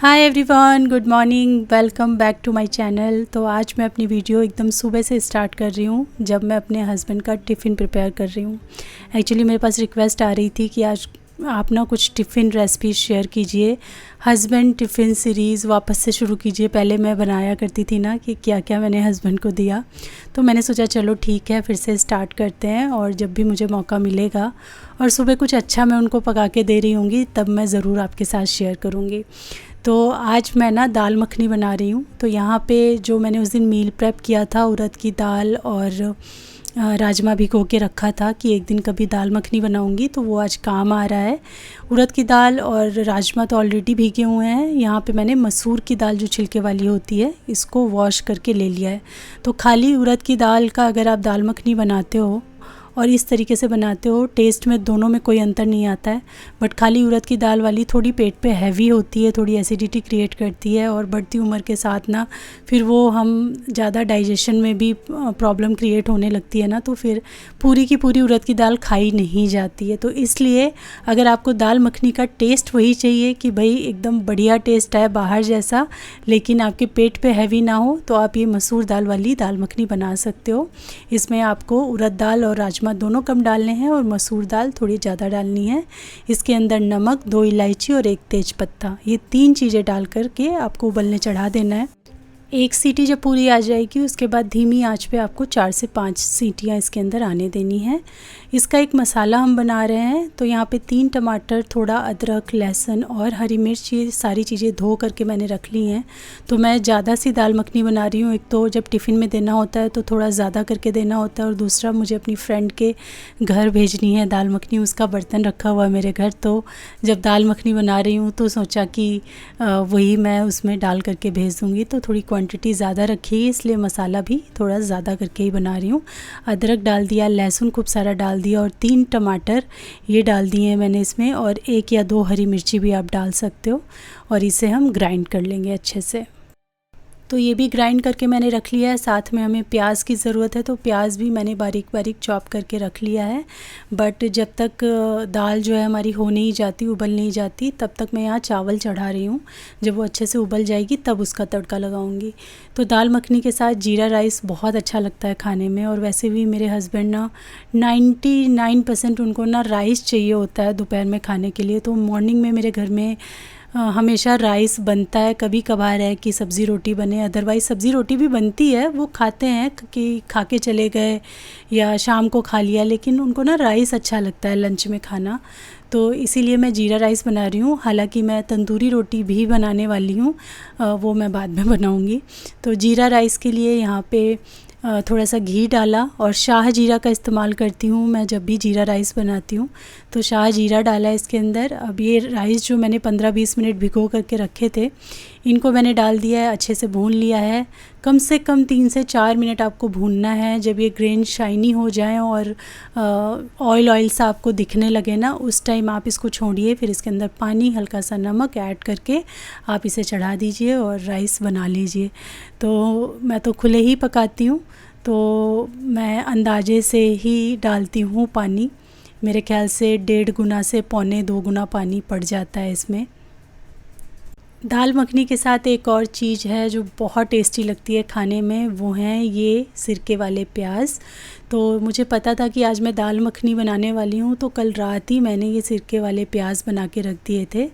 Hi everyone, good morning, welcome back to my channel. तो आज मैं अपनी वीडियो एकदम सुबह से स्टार्ट कर रही हूँ जब मैं अपने हस्बैंड का टिफ़िन प्रिपेयर कर रही हूँ। एक्चुअली मेरे पास रिक्वेस्ट आ रही थी कि आज आप ना कुछ टिफ़िन रेसिपीज़ शेयर कीजिए, हस्बैंड टिफ़िन सीरीज़ वापस से शुरू कीजिए। पहले मैं बनाया करती थी ना कि क्या क्या मैंने हस्बैंड को दिया, तो मैंने सोचा चलो ठीक है फिर से स्टार्ट करते हैं। और जब भी मुझे मौका मिलेगा और सुबह कुछ अच्छा मैं उनको पका के दे रही होंगी तब मैं ज़रूर आपके साथ शेयर करूँगी। तो आज मैं ना दाल मखनी बना रही हूँ। तो यहाँ पे जो मैंने उस दिन मील प्रेप किया था, उड़द की दाल और राजमा भिगो के रखा था कि एक दिन कभी दाल मखनी बनाऊँगी, तो वो आज काम आ रहा है। उड़द की दाल और राजमा तो ऑलरेडी भीगे हुए हैं। यहाँ पे मैंने मसूर की दाल जो छिलके वाली होती है इसको वॉश करके ले लिया है। तो खाली उड़द की दाल का अगर आप दाल मखनी बनाते हो और इस तरीके से बनाते हो, टेस्ट में दोनों में कोई अंतर नहीं आता है। बट खाली उड़द की दाल वाली थोड़ी पेट पे हैवी होती है, थोड़ी एसिडिटी क्रिएट करती है और बढ़ती उम्र के साथ ना फिर वो हम ज़्यादा डाइजेशन में भी प्रॉब्लम क्रिएट होने लगती है ना, तो फिर पूरी की पूरी उड़द की दाल खाई नहीं जाती है। तो इसलिए अगर आपको दाल मखनी का टेस्ट वही चाहिए कि भाई एकदम बढ़िया टेस्ट है बाहर जैसा, लेकिन आपके पेट पे हैवी ना हो, तो आप ये मसूर दाल वाली दाल मखनी बना सकते हो। इसमें आपको उड़द दाल और राजमा दोनों कम डालने हैं और मसूर दाल थोड़ी ज़्यादा डालनी है। इसके अंदर नमक, 2 इलायची और 1 तेज पत्ता, ये 3 चीज़ें डाल कर के आपको उबलने चढ़ा देना है। एक सीटी जब पूरी आ जाएगी उसके बाद धीमी आंच पे आपको 4 से 5 सीटियाँ इसके अंदर आने देनी है। इसका एक मसाला हम बना रहे हैं। तो यहाँ पे 3 टमाटर, थोड़ा अदरक, लहसुन और हरी मिर्च, ये सारी चीज़ें धो करके मैंने रख ली हैं। तो मैं ज़्यादा सी दाल मखनी बना रही हूँ। एक तो जब टिफ़िन में देना होता है तो थोड़ा ज़्यादा करके देना होता है, और दूसरा मुझे अपनी फ्रेंड के घर भेजनी है दाल मखनी, उसका बर्तन रखा हुआ है मेरे घर। तो जब दाल मखनी बना रही हूँ तो सोचा कि वही मैं उसमें डाल करके भेज दूँगी। तो थोड़ी क्वांटिटी ज़्यादा रखी है, इसलिए मसाला भी थोड़ा ज़्यादा करके ही बना रही हूँ। अदरक डाल दिया, लहसुन खूब सारा डाल दिया और 3 टमाटर ये डाल दिए हैं मैंने इसमें, और 1 या 2 हरी मिर्ची भी आप डाल सकते हो। और इसे हम ग्राइंड कर लेंगे अच्छे से। तो ये भी ग्राइंड करके मैंने रख लिया है। साथ में हमें प्याज की ज़रूरत है, तो प्याज भी मैंने बारीक बारीक चॉप करके रख लिया है। बट जब तक दाल जो है हमारी हो नहीं जाती, उबल नहीं जाती, तब तक मैं यहाँ चावल चढ़ा रही हूँ। जब वो अच्छे से उबल जाएगी तब उसका तड़का लगाऊंगी। तो दाल मखनी के साथ जीरा राइस बहुत अच्छा लगता है खाने में। और वैसे भी मेरे हस्बैंड ना 99% उनको ना राइस चाहिए होता है दोपहर में खाने के लिए। तो मॉर्निंग में मेरे घर में हमेशा राइस बनता है। कभी कभार है कि सब्ज़ी रोटी बने, अदरवाइज़ सब्ज़ी रोटी भी बनती है, वो खाते हैं कि खा के चले गए या शाम को खा लिया, लेकिन उनको ना राइस अच्छा लगता है लंच में खाना। तो इसीलिए मैं जीरा राइस बना रही हूँ। हालांकि मैं तंदूरी रोटी भी बनाने वाली हूँ, वो मैं बाद में बनाऊँगी। तो जीरा राइस के लिए यहाँ पे थोड़ा सा घी डाला, और शाह जीरा का इस्तेमाल करती हूँ मैं जब भी जीरा राइस बनाती हूँ। तो शाह जीरा डाला इसके अंदर। अब ये राइस जो मैंने 15-20 मिनट भिगो करके रखे थे, इनको मैंने डाल दिया है, अच्छे से भून लिया है। कम से कम 3 से 4 मिनट आपको भूनना है। जब ये ग्रेन शाइनी हो जाए और ऑयल ऑयल सा आपको दिखने लगे ना, उस टाइम आप इसको छोड़िए। फिर इसके अंदर पानी, हल्का सा नमक ऐड करके आप इसे चढ़ा दीजिए और राइस बना लीजिए। तो मैं तो खुले ही पकाती हूँ, तो मैं अंदाजे से ही डालती हूँ पानी। मेरे ख्याल से 1.5 गुना से 1.25-2 गुना पानी पड़ जाता है इसमें। दाल मखनी के साथ एक और चीज़ है जो बहुत टेस्टी लगती है खाने में, वो हैं ये सिरके वाले प्याज। तो मुझे पता था कि आज मैं दाल मखनी बनाने वाली हूँ, तो कल रात ही मैंने ये सिरके वाले प्याज बना के रख दिए थे।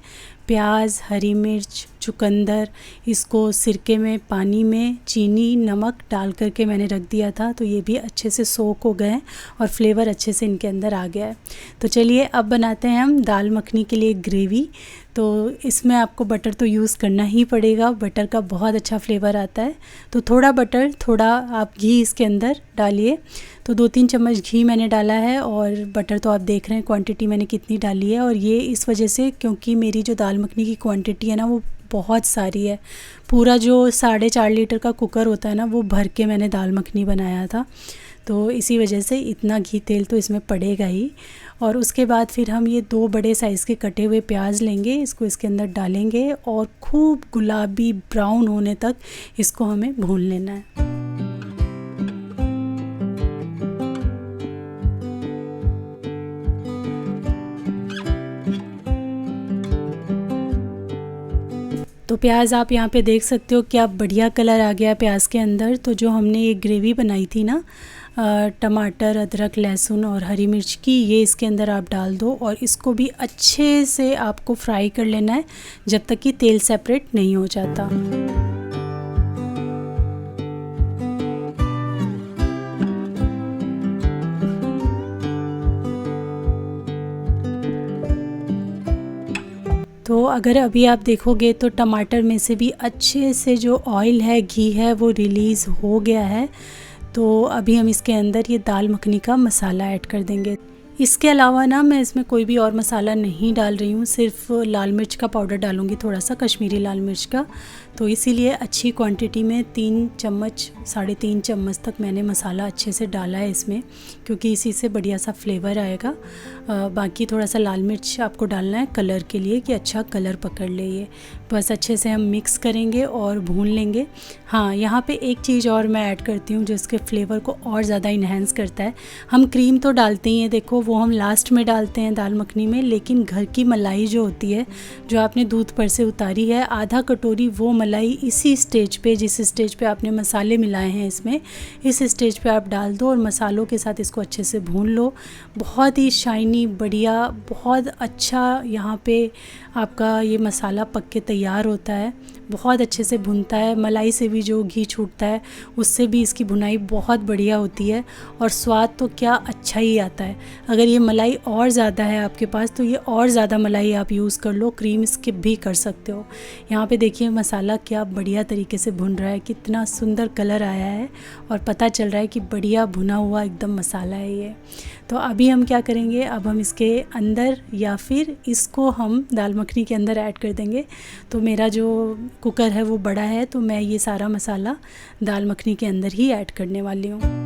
प्याज, हरी मिर्च, चुकंदर, इसको सिरके में, पानी में चीनी, नमक डाल करके मैंने रख दिया था। तो ये भी अच्छे से सोक हो गए और फ्लेवर अच्छे से इनके अंदर आ गया है। तो चलिए अब बनाते हैं हम दाल मखनी के लिए ग्रेवी। तो इसमें आपको बटर तो यूज़ करना ही पड़ेगा, बटर का बहुत अच्छा फ्लेवर आता है। तो थोड़ा बटर, थोड़ा आप घी इसके अंदर डालिए। तो 2-3 चम्मच घी मैंने डाला है, और बटर तो आप देख रहे हैं क्वांटिटी मैंने कितनी डाली है। और ये इस वजह से क्योंकि मेरी जो दाल मखनी की क्वांटिटी है ना वो बहुत सारी है। पूरा जो 4.5 लीटर का कुकर होता है ना, वो भर के मैंने दाल मखनी बनाया था। तो इसी वजह से इतना घी तेल तो इसमें पड़ेगा ही। और उसके बाद फिर हम ये 2 बड़े साइज़ के कटे हुए प्याज लेंगे, इसको इसके अंदर डालेंगे और खूब गुलाबी ब्राउन होने तक इसको हमें भून लेना है। तो प्याज आप यहाँ पे देख सकते हो क्या बढ़िया कलर आ गया प्याज के अंदर। तो जो हमने ये ग्रेवी बनाई थी ना टमाटर, अदरक, लहसुन और हरी मिर्च की, ये इसके अंदर आप डाल दो और इसको भी अच्छे से आपको फ्राई कर लेना है जब तक कि तेल सेपरेट नहीं हो जाता। तो अगर अभी आप देखोगे तो टमाटर में से भी अच्छे से जो ऑयल है, घी है, वो रिलीज़ हो गया है। तो अभी हम इसके अंदर ये दाल मखनी का मसाला ऐड कर देंगे। इसके अलावा ना मैं इसमें कोई भी और मसाला नहीं डाल रही हूँ, सिर्फ लाल मिर्च का पाउडर डालूँगी, थोड़ा सा कश्मीरी लाल मिर्च का। तो इसीलिए अच्छी क्वांटिटी में 3 चम्मच 3.5 चम्मच तक मैंने मसाला अच्छे से डाला है इसमें, क्योंकि इसी से बढ़िया सा फ्लेवर आएगा। बाकी थोड़ा सा लाल मिर्च आपको डालना है कलर के लिए कि अच्छा कलर पकड़ ले ये। बस अच्छे से हम मिक्स करेंगे और भून लेंगे। हाँ, यहाँ पे एक चीज़ और मैं ऐड करती हूँ जो इसके फ्लेवर को और ज़्यादा इन्हेंस करता है। हम क्रीम तो डालते ही हैं, देखो वो हम लास्ट में डालते हैं दाल मखनी में, लेकिन घर की मलाई जो होती है, जो आपने दूध पर से उतारी है, आधा कटोरी वो मलाई इसी स्टेज पे, जिस स्टेज पे आपने मसाले मिलाए हैं इसमें, इस स्टेज पे आप डाल दो और मसालों के साथ इसको अच्छे से भून लो। बहुत ही शाइनी, बढ़िया, बहुत अच्छा यहाँ पे आपका ये मसाला पक के तैयार होता है। बहुत अच्छे से भुनता है, मलाई से भी जो घी छूटता है उससे भी इसकी भुनाई बहुत बढ़िया होती है और स्वाद तो क्या अच्छा ही आता है। अगर ये मलाई और ज़्यादा है आपके पास तो ये और ज़्यादा मलाई आप यूज़ कर लो, क्रीम स्किप भी कर सकते हो। यहाँ पे देखिए मसाला क्या बढ़िया तरीके से भुन रहा है, कितना सुंदर कलर आया है और पता चल रहा है कि बढ़िया भुना हुआ एकदम मसाला है ये। तो अभी हम क्या करेंगे, अब हम इसके अंदर या फिर इसको हम दाल मखनी के अंदर ऐड कर देंगे। तो मेरा जो कुकर है वो बड़ा है, तो मैं ये सारा मसाला दाल मखनी के अंदर ही ऐड करने वाली हूँ।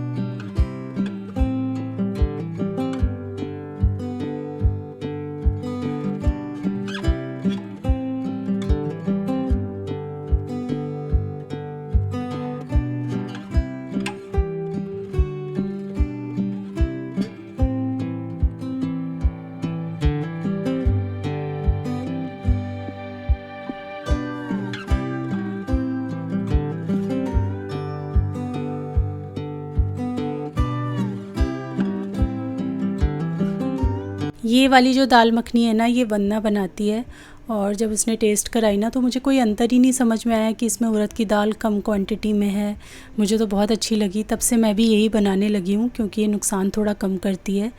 ये वाली जो दाल मखनी है ना, ये वन्ना बनाती है और जब उसने टेस्ट कराई ना तो मुझे कोई अंतर ही नहीं समझ में आया कि इसमें उड़द की दाल कम क्वांटिटी में है। मुझे तो बहुत अच्छी लगी, तब से मैं भी यही बनाने लगी हूँ क्योंकि ये नुकसान थोड़ा कम करती है।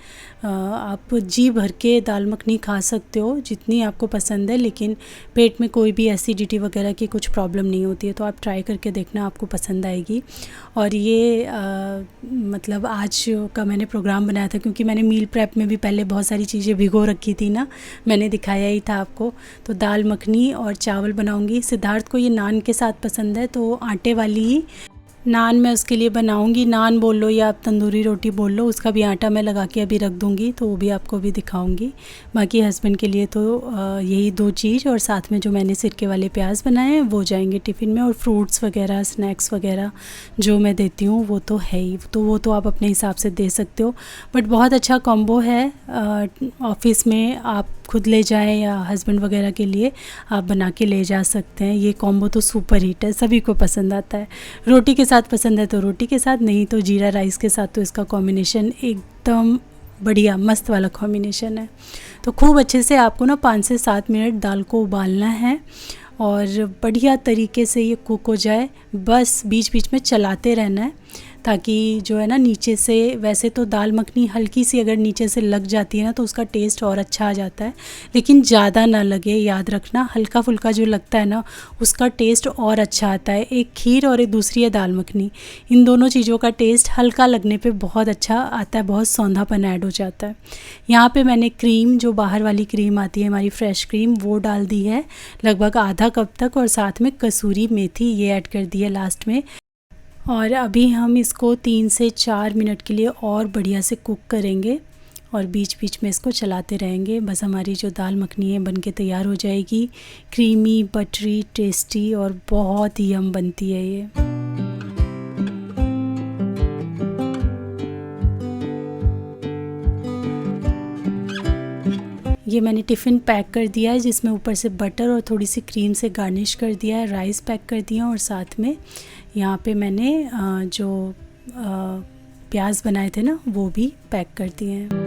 आप जी भर के दाल मखनी खा सकते हो जितनी आपको पसंद है, लेकिन पेट में कोई भी एसिडिटी वगैरह की कुछ प्रॉब्लम नहीं होती है। तो आप ट्राई करके देखना, आपको पसंद आएगी। और ये मतलब आज का मैंने प्रोग्राम बनाया था क्योंकि मैंने मील प्रेप में भी पहले बहुत सारी चीज़ें भिगो रखी थी ना, मैंने दिखाया ही था आपको। तो दाल मखनी और चावल बनाऊंगी। सिद्धार्थ को ये नान के साथ पसंद है तो आटे वाली ही नान मैं उसके लिए बनाऊंगी। नान बोल लो या आप तंदूरी रोटी बोल लो, उसका भी आटा मैं लगा के अभी रख दूंगी, तो वो भी आपको भी दिखाऊंगी। बाकी हस्बैंड के लिए तो यही 2 चीज़ और साथ में जो मैंने सिरके वाले प्याज बनाए हैं वो जाएंगे टिफ़िन में, और फ्रूट्स वगैरह, स्नैक्स वगैरह जो मैं देती हूँ वो तो है ही, तो वो तो आप अपने हिसाब से दे सकते हो। बट बहुत अच्छा कॉम्बो है, ऑफिस में आप खुद ले जाएं या हस्बैंड वगैरह के लिए आप बना के ले जा सकते हैं। ये कॉम्बो तो सुपर हिट है, सभी को पसंद आता है। रोटी के साथ पसंद है तो रोटी के साथ, नहीं तो जीरा राइस के साथ, तो इसका कॉम्बिनेशन एकदम बढ़िया मस्त वाला कॉम्बिनेशन है। तो खूब अच्छे से आपको ना 5 से 7 मिनट दाल को उबालना है और बढ़िया तरीके से ये कुक हो जाए। बस बीच बीच में चलाते रहना है ताकि जो है ना नीचे से, वैसे तो दाल मखनी हल्की सी अगर नीचे से लग जाती है ना तो उसका टेस्ट और अच्छा आ जाता है, लेकिन ज़्यादा ना लगे, याद रखना। हल्का फुल्का जो लगता है ना उसका टेस्ट और अच्छा आता है। एक खीर और एक दूसरी है दाल मखनी, इन दोनों चीज़ों का टेस्ट हल्का लगने पे बहुत अच्छा आता है, बहुत सौंधापन ऐड हो जाता है। यहाँ पे मैंने क्रीम, जो बाहर वाली क्रीम आती है हमारी फ्रेश क्रीम, वो डाल दी है लगभग आधा कप तक, और साथ में कसूरी मेथी ये ऐड कर दी है लास्ट में। और अभी हम इसको 3 से 4 मिनट के लिए और बढ़िया से कुक करेंगे और बीच बीच में इसको चलाते रहेंगे। बस हमारी जो दाल मखनी है बन के तैयार हो जाएगी। क्रीमी, बटरी, टेस्टी और बहुत ही यम बनती है ये। ये मैंने टिफ़िन पैक कर दिया है, जिसमें ऊपर से बटर और थोड़ी सी क्रीम से गार्निश कर दिया है। राइस पैक कर दिया और साथ में यहाँ पे मैंने जो प्याज बनाए थे ना वो भी पैक कर दिए हैं।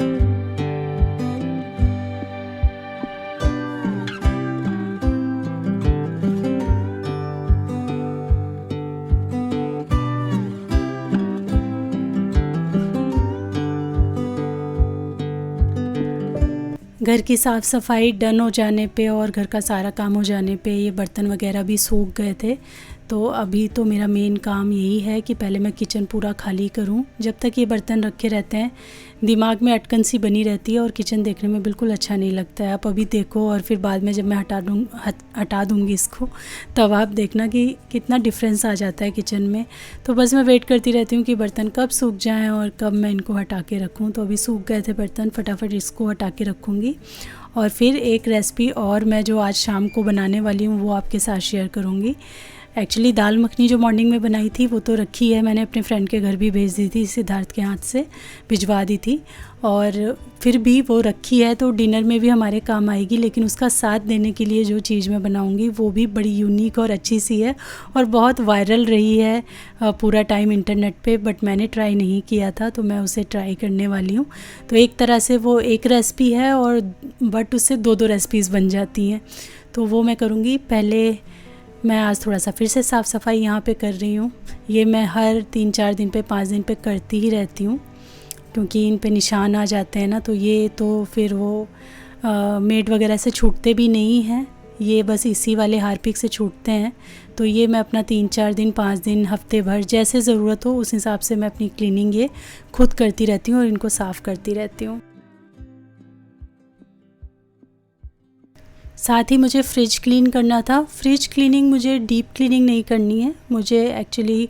घर की साफ़ सफाई डन हो जाने पे और घर का सारा काम हो जाने पे ये बर्तन वगैरह भी सूख गए थे। तो अभी तो मेरा मेन काम यही है कि पहले मैं किचन पूरा खाली करूं। जब तक ये बर्तन रखे रहते हैं दिमाग में अटकन सी बनी रहती है और किचन देखने में बिल्कुल अच्छा नहीं लगता है। आप अभी देखो और फिर बाद में जब मैं हटा दूँगी इसको, तब आप देखना कि कितना डिफरेंस आ जाता है किचन में। तो बस मैं वेट करती रहती हूँ कि बर्तन कब सूख जाएँ और कब मैं इनको हटा के रखूँ। तो अभी सूख गए थे बर्तन, फटाफट इसको हटा के रखूँगी। और फिर एक रेसिपी और मैं जो आज शाम को बनाने वाली हूँ वो आपके साथ शेयर करूँगी। एक्चुअली दाल मखनी जो मॉर्निंग में बनाई थी वो तो रखी है, मैंने अपने फ्रेंड के घर भी भेज दी थी, सिद्धार्थ के हाथ से भिजवा दी थी। और फिर भी वो रखी है तो डिनर में भी हमारे काम आएगी। लेकिन उसका साथ देने के लिए जो चीज़ मैं बनाऊंगी वो भी बड़ी यूनिक और अच्छी सी है और बहुत वायरल रही है पूरा टाइम इंटरनेट पे, बट मैंने ट्राई नहीं किया था तो मैं उसे ट्राई करने वाली हूँ। तो एक तरह से वो एक रेसिपी है और बट उससे दो रेसिपीज़ बन जाती हैं। तो वो मैं करूँगी। पहले मैं आज थोड़ा सा फिर से साफ़ सफाई यहाँ पे कर रही हूँ। ये मैं हर 3-4 दिन पे 5 दिन पे करती ही रहती हूँ, क्योंकि इन पे निशान आ जाते हैं ना, तो ये तो फिर वो मेड वगैरह से छूटते भी नहीं हैं, ये बस इसी वाले हार्पिक से छूटते हैं। तो ये मैं अपना 3-4 दिन 5 दिन हफ्ते भर जैसे ज़रूरत हो उस हिसाब से मैं अपनी क्लीनिंग ये खुद करती रहती हूँ और इनको साफ़ करती रहती हूँ। साथ ही मुझे फ्रिज क्लीन करना था। फ्रिज क्लीनिंग मुझे डीप क्लीनिंग नहीं करनी है, मुझे एक्चुअली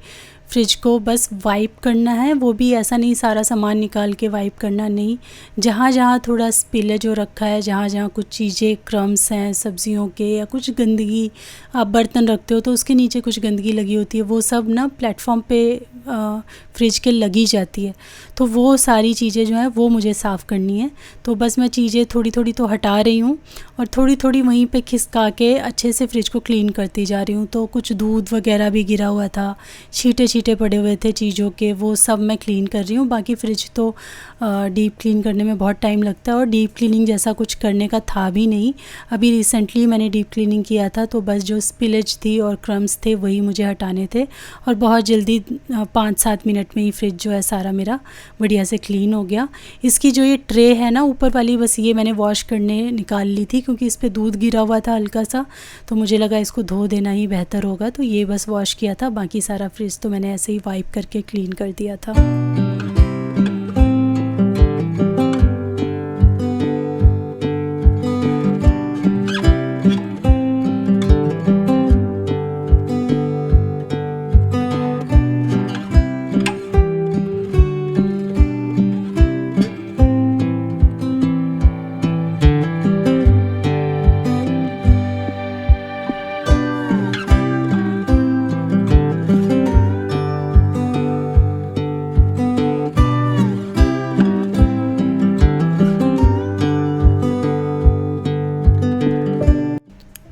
फ्रिज को बस वाइप करना है। वो भी ऐसा नहीं सारा सामान निकाल के वाइप करना नहीं, जहाँ जहाँ थोड़ा स्पिल जो रखा है, जहाँ जहाँ कुछ चीज़ें क्रम्स हैं सब्जियों के या कुछ गंदगी, आप बर्तन रखते हो तो उसके नीचे कुछ गंदगी लगी होती है, वो सब ना प्लेटफॉर्म पे फ्रिज के लगी जाती है। तो वो सारी चीज़ें जो हैं वो मुझे साफ़ करनी है। तो बस मैं चीज़ें थोड़ी थोड़ी तो हटा रही हूँ और थोड़ी थोड़ी वहीं पे खिसका के अच्छे से फ्रिज को क्लीन करती जा रही हूँ। तो कुछ दूध वगैरह भी गिरा हुआ था, छींटे पड़े हुए थे चीज़ों के, वो सब मैं क्लीन कर रही हूँ। बाकी फ्रिज तो डीप क्लीन करने में बहुत टाइम लगता है और डीप क्लीनिंग जैसा कुछ करने का था भी नहीं। अभी रिसेंटली मैंने डीप क्लीनिंग किया था तो बस जो स्पिलेज थी और क्रम्स थे वही मुझे हटाने थे और बहुत जल्दी 5-7 मिनट में ही फ्रिज जो है सारा मेरा बढ़िया से क्लीन हो गया। इसकी जो ये ट्रे है ना ऊपर वाली, बस ये मैंने वॉश करने निकाल ली थी क्योंकि इस पर दूध गिरा हुआ था हल्का सा, तो मुझे लगा इसको धो देना ही बेहतर होगा, तो ये बस वॉश किया था। बाकी सारा फ्रिज तो मैंने ऐसे ही वाइप करके क्लीन कर दिया था।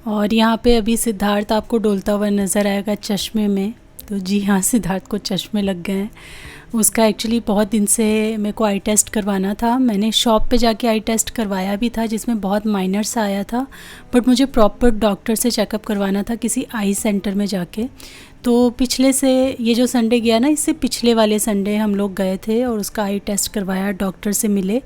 और यहाँ पे अभी सिद्धार्थ आपको डोलता हुआ नज़र आएगा चश्मे में। तो जी हाँ, सिद्धार्थ को चश्मे लग गए हैं। उसका एक्चुअली बहुत दिन से मेरे को आई टेस्ट करवाना था। मैंने शॉप पे जाके आई टेस्ट करवाया भी था जिसमें बहुत माइनर सा आया था, बट मुझे प्रॉपर डॉक्टर से चेकअप करवाना था किसी आई सेंटर में जाके। तो पिछले से ये जो संडे गया ना, इससे पिछले वाले संडे हम लोग गए थे और उसका आई टेस्ट करवाया, डॉक्टर से मिले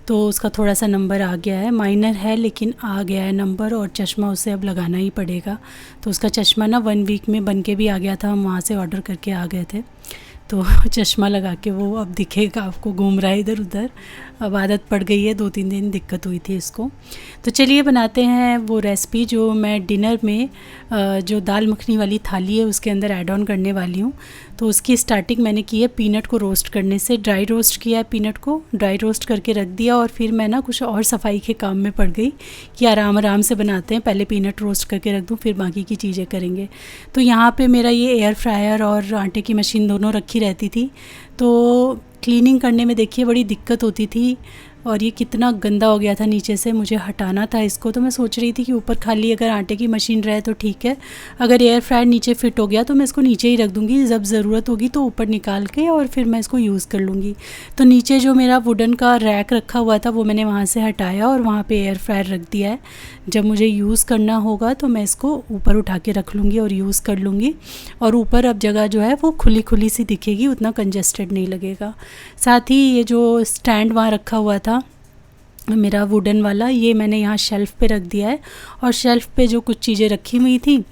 तो उसका थोड़ा सा नंबर आ गया है, माइनर है लेकिन आ गया है नंबर, और चश्मा उसे अब लगाना ही पड़ेगा। तो उसका चश्मा ना 1 वीक में बन के भी आ गया था, हम वहाँ से ऑर्डर करके आ गए थे। तो चश्मा लगा के वो अब दिखेगा आपको, घूम रहा है इधर उधर, अब आदत पड़ गई है, 2-3 दिन दिक्कत हुई थी इसको। तो चलिए बनाते हैं वो रेसिपी जो मैं डिनर में जो दाल मखनी वाली थाली है उसके अंदर ऐड ऑन करने वाली हूँ। तो उसकी स्टार्टिंग मैंने की है पीनट को रोस्ट करने से। ड्राई रोस्ट किया है पीनट को, ड्राई रोस्ट करके रख दिया और फिर मैं ना कुछ और सफाई के काम में पड़ गई कि आराम से बनाते हैं, पहले पीनट रोस्ट करके रख दूँ फिर बाकी की चीज़ें करेंगे। तो यहाँ पे मेरा ये एयर फ्रायर और आटे की मशीन दोनों रखी रहती थी, तो क्लीनिंग करने में देखिए बड़ी दिक्कत होती थी। और ये कितना गंदा हो गया था नीचे से, मुझे हटाना था इसको। तो मैं सोच रही थी कि ऊपर खाली अगर आटे की मशीन रहे तो ठीक है, अगर एयर फ्रायर नीचे फिट हो गया तो मैं इसको नीचे ही रख दूँगी, जब ज़रूरत होगी तो ऊपर निकाल के और फिर मैं इसको यूज़ कर लूँगी। तो नीचे जो मेरा वुडन का रैक रखा हुआ था वो मैंने वहाँ से हटाया और वहाँ पे एयर फ्रायर रख दिया है। जब मुझे यूज़ करना होगा तो मैं इसको ऊपर उठा के रख लूँगी और यूज़ कर लूँगी। और ऊपर अब जगह जो है वो खुली खुली सी दिखेगी, उतना कंजस्टेड नहीं लगेगा। साथ ही ये जो स्टैंड वहाँ रखा हुआ था मेरा वुडन वाला, ये मैंने यहाँ शेल्फ़ पे रख दिया है। और शेल्फ़ पे जो कुछ चीज़ें रखी हुई थी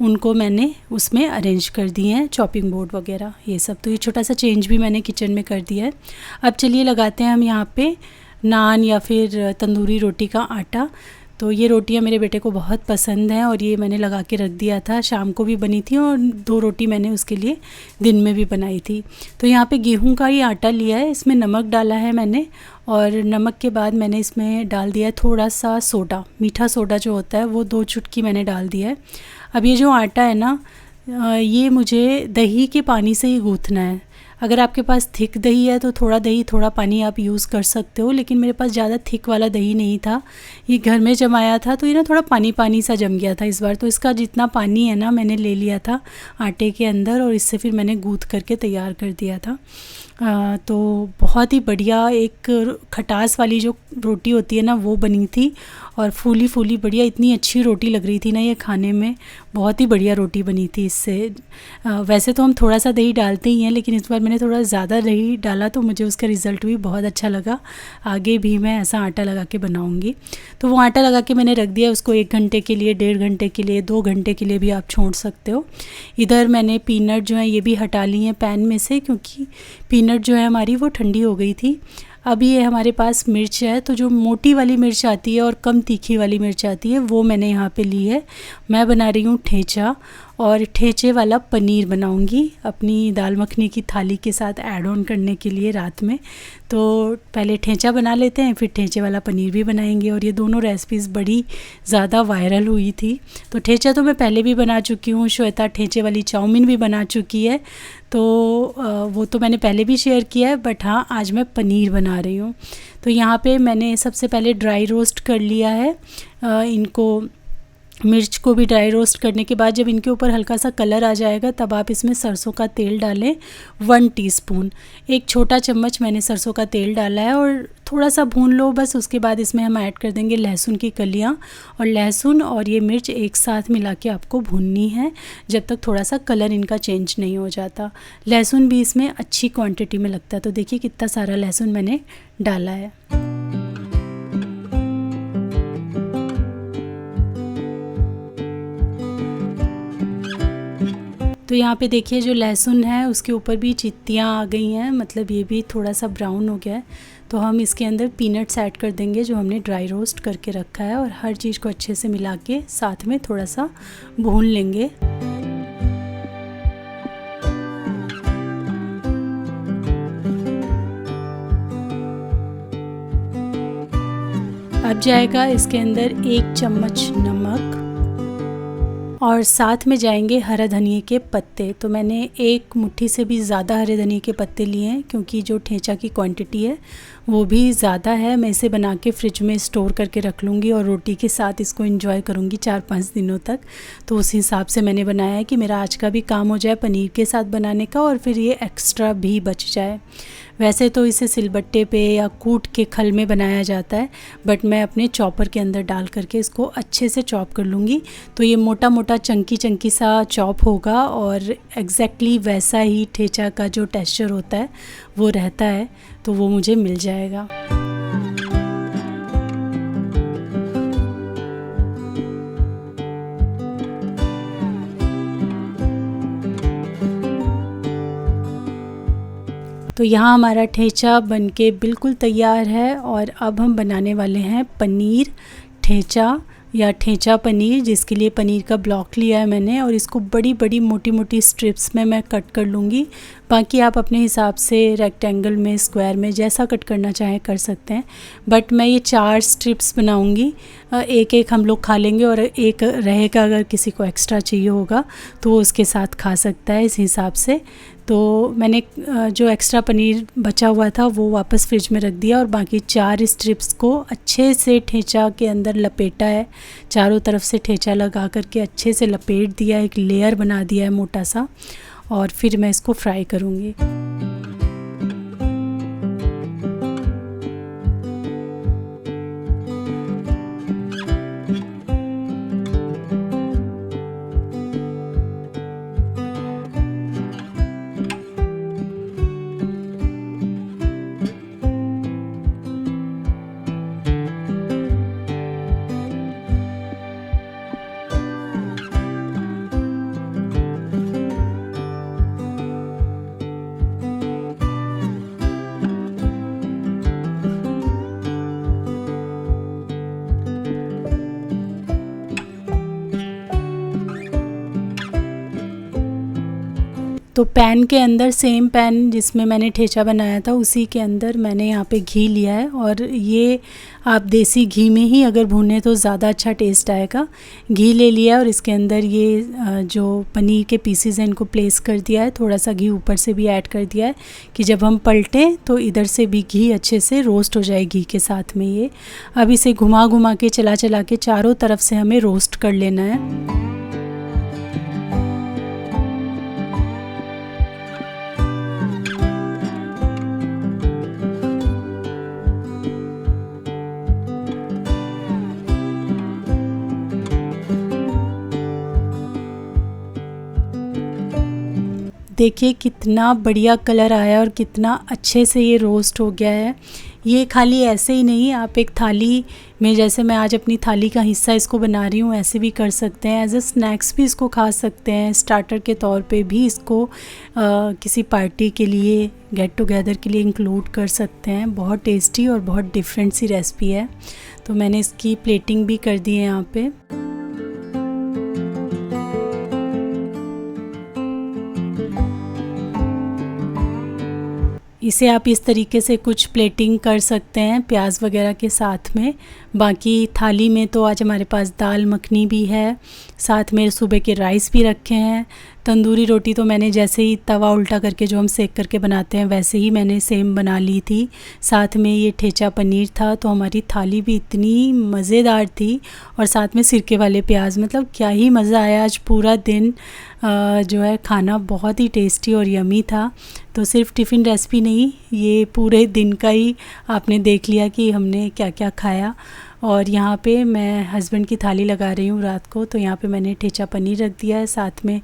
उनको मैंने उसमें अरेंज कर दिए हैं, चॉपिंग बोर्ड वगैरह ये सब। तो ये छोटा सा चेंज भी मैंने किचन में कर दिया है। अब चलिए लगाते हैं हम यहाँ पे नान या फिर तंदूरी रोटी का आटा। तो ये रोटियां मेरे बेटे को बहुत पसंद हैं और ये मैंने लगा के रख दिया था, शाम को भी बनी थी और 2 रोटी मैंने उसके लिए दिन में भी बनाई थी। तो यहाँ पे गेहूं का ही आटा लिया है, इसमें नमक डाला है मैंने और नमक के बाद मैंने इसमें डाल दिया है थोड़ा सा सोडा, मीठा सोडा जो होता है वो 2 चुटकी मैंने डाल दिया है। अब ये जो आटा है ना, ये मुझे दही के पानी से ही गूँथना है। अगर आपके पास थिक दही है तो थोड़ा दही थोड़ा पानी आप यूज़ कर सकते हो, लेकिन मेरे पास ज़्यादा थिक वाला दही नहीं था, ये घर में जमाया था तो ये ना थोड़ा पानी पानी सा जम गया था इस बार। तो इसका जितना पानी है ना मैंने ले लिया था आटे के अंदर और इससे फिर मैंने गूँथ करके तैयार कर दिया था। तो बहुत ही बढ़िया एक खटास वाली जो रोटी होती है ना वो बनी थी और फूली फूली बढ़िया, इतनी अच्छी रोटी लग रही थी ना ये खाने में, बहुत ही बढ़िया रोटी बनी थी इससे। वैसे तो हम थोड़ा सा दही डालते ही हैं, लेकिन इस बार मैंने थोड़ा ज़्यादा दही डाला तो मुझे उसका रिज़ल्ट भी बहुत अच्छा लगा। आगे भी मैं ऐसा आटा लगा के बनाऊँगी। तो वो आटा लगा के मैंने रख दिया, उसको 1 घंटे के लिए, 1.5 घंटे के लिए, 2 घंटे के लिए भी आप छोड़ सकते हो। इधर मैंने पीनट जो है ये भी हटा ली हैं पैन में से, क्योंकि पीनट जो है हमारी वो ठंडी हो गई थी। अब ये हमारे पास मिर्च है, तो जो मोटी वाली मिर्च आती है और कम तीखी वाली मिर्च आती है वो मैंने यहाँ पे ली है। मैं बना रही हूँ ठेचा और ठेचे वाला पनीर बनाऊँगी अपनी दाल मखनी की थाली के साथ ऐड ऑन करने के लिए रात में। तो पहले ठेचा बना लेते हैं, फिर ठेचे वाला पनीर भी बनाएंगे। और ये दोनों रेसिपीज़ बड़ी ज़्यादा वायरल हुई थी। तो ठेचा तो मैं पहले भी बना चुकी हूँ, श्वेता ठेचे वाली चाउमीन भी बना चुकी है, तो वो तो मैंने पहले भी शेयर किया है, बट हाँ आज मैं पनीर बना रही हूँ। तो यहाँ पे मैंने सबसे पहले ड्राई रोस्ट कर लिया है इनको, मिर्च को भी ड्राई रोस्ट करने के बाद जब इनके ऊपर हल्का सा कलर आ जाएगा तब आप इसमें सरसों का तेल डालें 1 टीस्पून, 1 छोटा चम्मच मैंने सरसों का तेल डाला है और थोड़ा सा भून लो बस। उसके बाद इसमें हम ऐड कर देंगे लहसुन की कलियां, और लहसुन और ये मिर्च एक साथ मिला के आपको भूननी है जब तक थोड़ा सा कलर इनका चेंज नहीं हो जाता। लहसुन भी इसमें अच्छी क्वांटिटी में लगता है, तो देखिए कितना सारा लहसुन मैंने डाला है। तो यहाँ पे देखिए जो लहसुन है उसके ऊपर भी चित्तियाँ आ गई हैं, मतलब ये भी थोड़ा सा ब्राउन हो गया है। तो हम इसके अंदर पीनट्स ऐड कर देंगे जो हमने ड्राई रोस्ट करके रखा है, और हर चीज़ को अच्छे से मिला के साथ में थोड़ा सा भून लेंगे। अब जाएगा इसके अंदर 1 चम्मच नमक और साथ में जाएंगे हरा धनिया के पत्ते। तो मैंने 1 मुट्ठी से भी ज़्यादा हरे धनिया के पत्ते लिए हैं, क्योंकि जो ठेचा की क्वांटिटी है वो भी ज़्यादा है। मैं इसे बना के फ्रिज में स्टोर करके रख लूँगी और रोटी के साथ इसको एंजॉय करूँगी 4-5 दिनों तक। तो उस हिसाब से मैंने बनाया है कि मेरा आज का भी काम हो जाए पनीर के साथ बनाने का, और फिर ये एक्स्ट्रा भी बच जाए। वैसे तो इसे सिलबट्टे पे या कूट के खल में बनाया जाता है, बट मैं अपने चॉपर के अंदर डाल करके इसको अच्छे से चॉप कर लूँगी। तो ये मोटा मोटा चंकी सा चॉप होगा और एग्जैक्टली वैसा ही ठेचा का जो टेक्सचर होता है वो रहता है, तो वो मुझे मिल जाएगा। तो यहाँ हमारा ठेचा बनके बिल्कुल तैयार है, और अब हम बनाने वाले हैं पनीर ठेचा या ठेचा पनीर, जिसके लिए पनीर का ब्लॉक लिया है मैंने, और इसको बड़ी बड़ी मोटी मोटी स्ट्रिप्स में मैं कट कर लूँगी। बाकी आप अपने हिसाब से रेक्टेंगल में, स्क्वायर में, जैसा कट करना चाहें कर सकते हैं, बट मैं ये 4 स्ट्रिप्स बनाऊँगी। एक एक हम लोग खा लेंगे और एक रहेगा, अगर किसी को एक्स्ट्रा चाहिए होगा तो वो उसके साथ खा सकता है इस हिसाब से। तो मैंने जो एक्स्ट्रा पनीर बचा हुआ था वो वापस फ्रिज में रख दिया और बाकी 4 स्ट्रिप्स को अच्छे से ठेचा के अंदर लपेटा है। चारों तरफ से ठेचा लगा करके अच्छे से लपेट दिया, एक लेयर बना दिया है मोटा सा, और फिर मैं इसको फ्राई करूँगी। तो पैन के अंदर, सेम पैन जिसमें मैंने ठेचा बनाया था उसी के अंदर मैंने यहाँ पे घी लिया है, और ये आप देसी घी में ही अगर भूनें तो ज़्यादा अच्छा टेस्ट आएगा। घी ले लिया और इसके अंदर ये जो पनीर के पीसेस हैं इनको प्लेस कर दिया है। थोड़ा सा घी ऊपर से भी ऐड कर दिया है कि जब हम पलटें तो इधर से भी घी अच्छे से रोस्ट हो जाए घी के साथ में। ये अब इसे घुमा घुमा के चला के चारों तरफ से हमें रोस्ट कर लेना है। देखिए कितना बढ़िया कलर आया और कितना अच्छे से ये रोस्ट हो गया है। ये खाली ऐसे ही नहीं, आप एक थाली में, जैसे मैं आज अपनी थाली का हिस्सा इसको बना रही हूँ, ऐसे भी कर सकते हैं। एज अ स्नैक्स भी इसको खा सकते हैं, स्टार्टर के तौर पे भी इसको किसी पार्टी के लिए, गेट टुगेदर के लिए इंक्लूड कर सकते हैं। बहुत टेस्टी और बहुत डिफरेंट सी रेसिपी है। तो मैंने इसकी प्लेटिंग भी कर दी है यहाँ पे। इसे आप इस तरीके से कुछ प्लेटिंग कर सकते हैं प्याज वगैरह के साथ में। बाकी थाली में तो आज हमारे पास दाल मखनी भी है, साथ में सुबह के राइस भी रखे हैं। तंदूरी रोटी तो मैंने जैसे ही तवा उल्टा करके जो हम सेक करके बनाते हैं वैसे ही मैंने सेम बना ली थी। साथ में ये ठेचा पनीर था। तो हमारी थाली भी इतनी मज़ेदार थी, और साथ में सिरके वाले प्याज, मतलब क्या ही मज़ा आया। आज पूरा दिन जो है खाना बहुत ही टेस्टी और यमी था। तो सिर्फ टिफ़िन रेसिपी नहीं, ये पूरे दिन का ही आपने देख लिया कि हमने क्या क्या खाया। और यहाँ पे मैं हस्बैंड की थाली लगा रही हूँ रात को। तो यहाँ पे मैंने ठेचा पनीर रख दिया है, साथ में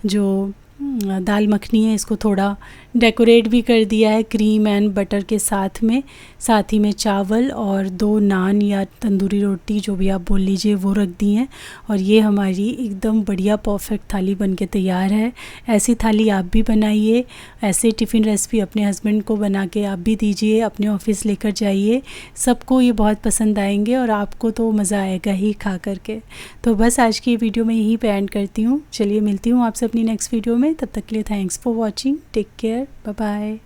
जो दाल मखनी है इसको थोड़ा डेकोरेट भी कर दिया है क्रीम एंड बटर के साथ में। साथ ही में चावल और 2 नान या तंदूरी रोटी, जो भी आप बोल लीजिए, वो रख दी हैं। और ये हमारी एकदम बढ़िया परफेक्ट थाली बनके तैयार है। ऐसी थाली आप भी बनाइए, ऐसे टिफ़िन रेसिपी अपने हस्बैंड को बना के आप भी दीजिए, अपने ऑफिस लेकर जाइए। सबको ये बहुत पसंद आएंगे और आपको तो मज़ा आएगा ही खा करके। तो बस आज की वीडियो में यहीं पे एंड करती हूँ। चलिए मिलती हूँ आपसे अपनी नेक्स्ट वीडियो में। तब तक के लिए thanks for watching. Take care, bye bye.